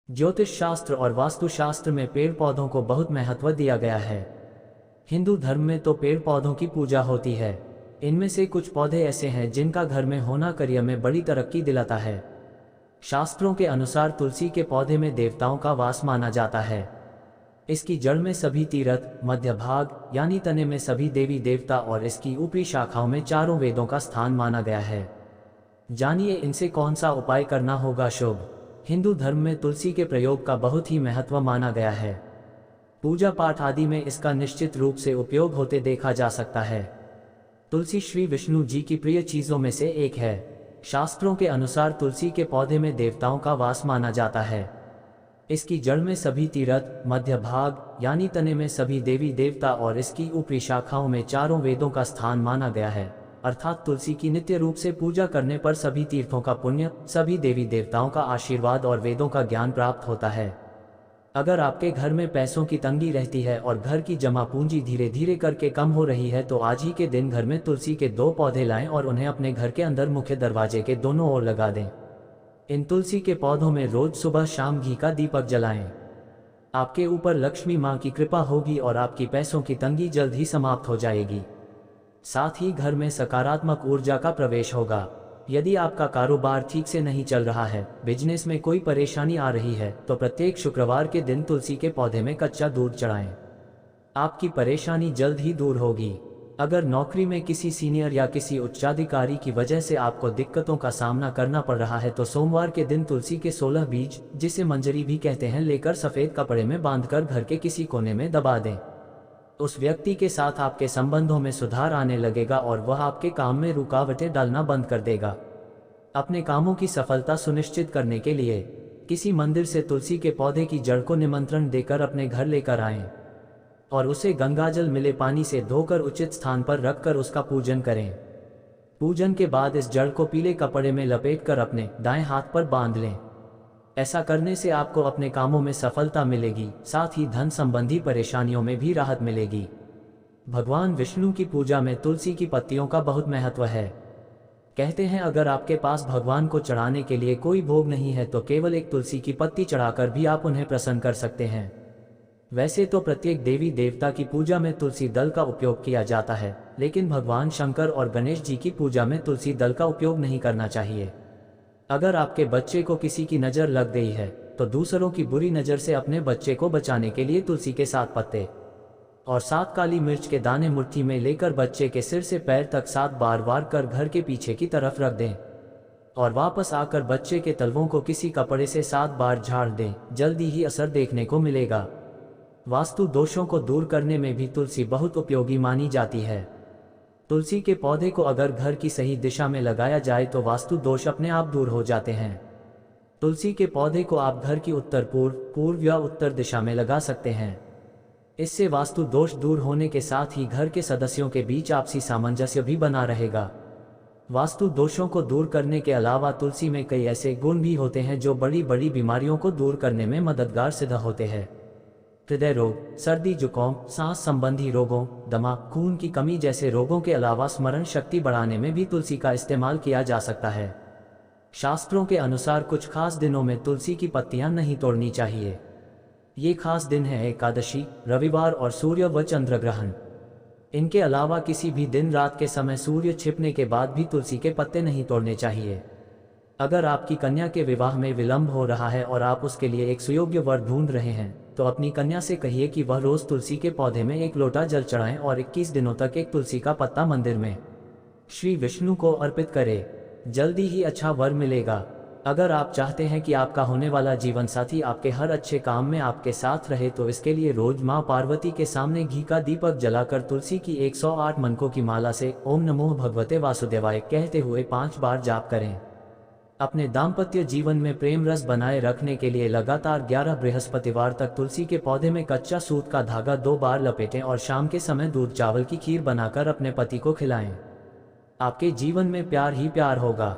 ज्योतिष शास्त्र और वास्तुशास्त्र में पेड़ पौधों को बहुत महत्व दिया गया है। हिंदू धर्म में तो पेड़ पौधों की पूजा होती है। इनमें से कुछ पौधे ऐसे हैं जिनका घर में होना करियर में बड़ी तरक्की दिलाता है। शास्त्रों के अनुसार तुलसी के पौधे में देवताओं का वास माना जाता है। इसकी जड़ में सभी तीर्थ, मध्य भाग यानी तने में सभी देवी देवता और इसकी ऊपरी शाखाओं में चारों वेदों का स्थान माना गया है। जानिए इनसे कौन सा उपाय करना होगा शुभ। हिंदू धर्म में तुलसी के प्रयोग का बहुत ही महत्व माना गया है। पूजा पाठ आदि में इसका निश्चित रूप से उपयोग होते देखा जा सकता है। तुलसी श्री विष्णु जी की प्रिय चीजों में से एक है। शास्त्रों के अनुसार तुलसी के पौधे में देवताओं का वास माना जाता है। इसकी जड़ में सभी तीर्थ, मध्य भाग यानी तने में सभी देवी देवता और इसकी ऊपरी शाखाओं में चारों वेदों का स्थान माना गया है। अर्थात तुलसी की नित्य रूप से पूजा करने पर सभी तीर्थों का पुण्य, सभी देवी देवताओं का आशीर्वाद और वेदों का ज्ञान प्राप्त होता है। अगर आपके घर में पैसों की तंगी रहती है और घर की जमा पूंजी धीरे धीरे करके कम हो रही है तो आज ही के दिन घर में तुलसी के 2 पौधे लाएं और उन्हें अपने घर के अंदर मुख्य दरवाजे के दोनों ओर लगा दें। इन तुलसी के पौधों में रोज सुबह शाम घी का दीपक जलाएं। आपके ऊपर लक्ष्मी माँ की कृपा होगी और आपकी पैसों की तंगी जल्द ही समाप्त हो जाएगी। साथ ही घर में सकारात्मक ऊर्जा का प्रवेश होगा। यदि आपका कारोबार ठीक से नहीं चल रहा है, बिजनेस में कोई परेशानी आ रही है, तो प्रत्येक शुक्रवार के दिन तुलसी के पौधे में कच्चा दूध चढ़ाएं। आपकी परेशानी जल्द ही दूर होगी। अगर नौकरी में किसी सीनियर या किसी उच्चाधिकारी की वजह से आपको दिक्कतों का सामना करना पड़ रहा है तो सोमवार के दिन तुलसी के 16 बीज, जिसे मंजरी भी कहते हैं, लेकर सफेद कपड़े में बांधकर घर के किसी कोने में दबा दें। उस व्यक्ति के साथ आपके संबंधों में सुधार आने लगेगा और वह आपके काम में रुकावटें डालना बंद कर देगा। अपने कामों की सफलता सुनिश्चित करने के लिए किसी मंदिर से तुलसी के पौधे की जड़ को निमंत्रण देकर अपने घर लेकर आएं और उसे गंगाजल मिले पानी से धोकर उचित स्थान पर रखकर उसका पूजन करें। पूजन के बाद इस जड़ को पीले कपड़े में लपेटकर अपने दाएं हाथ पर बांध लें। ऐसा करने से आपको अपने कामों में सफलता मिलेगी, साथ ही धन संबंधी परेशानियों में भी राहत मिलेगी। भगवान विष्णु की पूजा में तुलसी की पत्तियों का बहुत महत्व है। कहते हैं अगर आपके पास भगवान को चढ़ाने के लिए कोई भोग नहीं है तो केवल एक तुलसी की पत्ती चढ़ाकर भी आप उन्हें प्रसन्न कर सकते हैं। वैसे तो प्रत्येक देवी देवता की पूजा में तुलसी दल का उपयोग किया जाता है, लेकिन भगवान शंकर और गणेश जी की पूजा में तुलसी दल का उपयोग नहीं करना चाहिए। अगर आपके बच्चे को किसी की नज़र लग गई है तो दूसरों की बुरी नज़र से अपने बच्चे को बचाने के लिए तुलसी के 7 पत्ते और 7 काली मिर्च के दाने मुट्ठी में लेकर बच्चे के सिर से पैर तक 7 बार वार कर घर के पीछे की तरफ रख दें और वापस आकर बच्चे के तलवों को किसी कपड़े से 7 बार झाड़ दें। जल्दी ही असर देखने को मिलेगा। वास्तु दोषों को दूर करने में भी तुलसी बहुत उपयोगी मानी जाती है। तुलसी के पौधे को अगर घर की सही दिशा में लगाया जाए तो वास्तु दोष अपने आप दूर हो जाते हैं। तुलसी के पौधे को आप घर की उत्तर पूर्व, पूर्व या उत्तर दिशा में लगा सकते हैं। इससे वास्तु दोष दूर होने के साथ ही घर के सदस्यों के बीच आपसी सामंजस्य भी बना रहेगा। वास्तु दोषों को दूर करने के अलावा तुलसी में कई ऐसे गुण भी होते हैं जो बड़ी बड़ी बीमारियों को दूर करने में मददगार सिद्ध होते हैं। हृदय रोग, सर्दी जुकाम, सांस संबंधी रोगों, दमा, खून की कमी जैसे रोगों के अलावा स्मरण शक्ति बढ़ाने में भी तुलसी का इस्तेमाल किया जा सकता है। शास्त्रों के अनुसार कुछ खास दिनों में तुलसी की पत्तियां नहीं तोड़नी चाहिए। ये खास दिन है एकादशी, रविवार और सूर्य व चंद्र ग्रहण। इनके अलावा किसी भी दिन रात के समय सूर्य छिपने के बाद भी तुलसी के पत्ते नहीं तोड़ने चाहिए। अगर आपकी कन्या के विवाह में विलंब हो रहा है और आप उसके लिए एक सुयोग्य वर ढूंढ रहे हैं तो अपनी कन्या से कहिए कि वह रोज तुलसी के पौधे में 1 लोटा जल चढ़ाएं और 21 दिनों तक एक तुलसी का पत्ता मंदिर में श्री विष्णु को अर्पित करे। जल्दी ही अच्छा वर मिलेगा। अगर आप चाहते हैं कि आपका होने वाला जीवन साथी आपके हर अच्छे काम में आपके साथ रहे तो इसके लिए रोज माँ पार्वती के सामने घी का दीपक जलाकर तुलसी की 108 मनकों की माला से ओम नमो भगवते वासुदेवाय कहते हुए 5 बार जाप करें। अपने दाम्पत्य जीवन में प्रेम रस बनाए रखने के लिए लगातार 11 बृहस्पतिवार तक तुलसी के पौधे में कच्चा सूत का धागा 2 बार लपेटें और शाम के समय दूध चावल की खीर बनाकर अपने पति को खिलाएं। आपके जीवन में प्यार ही प्यार होगा।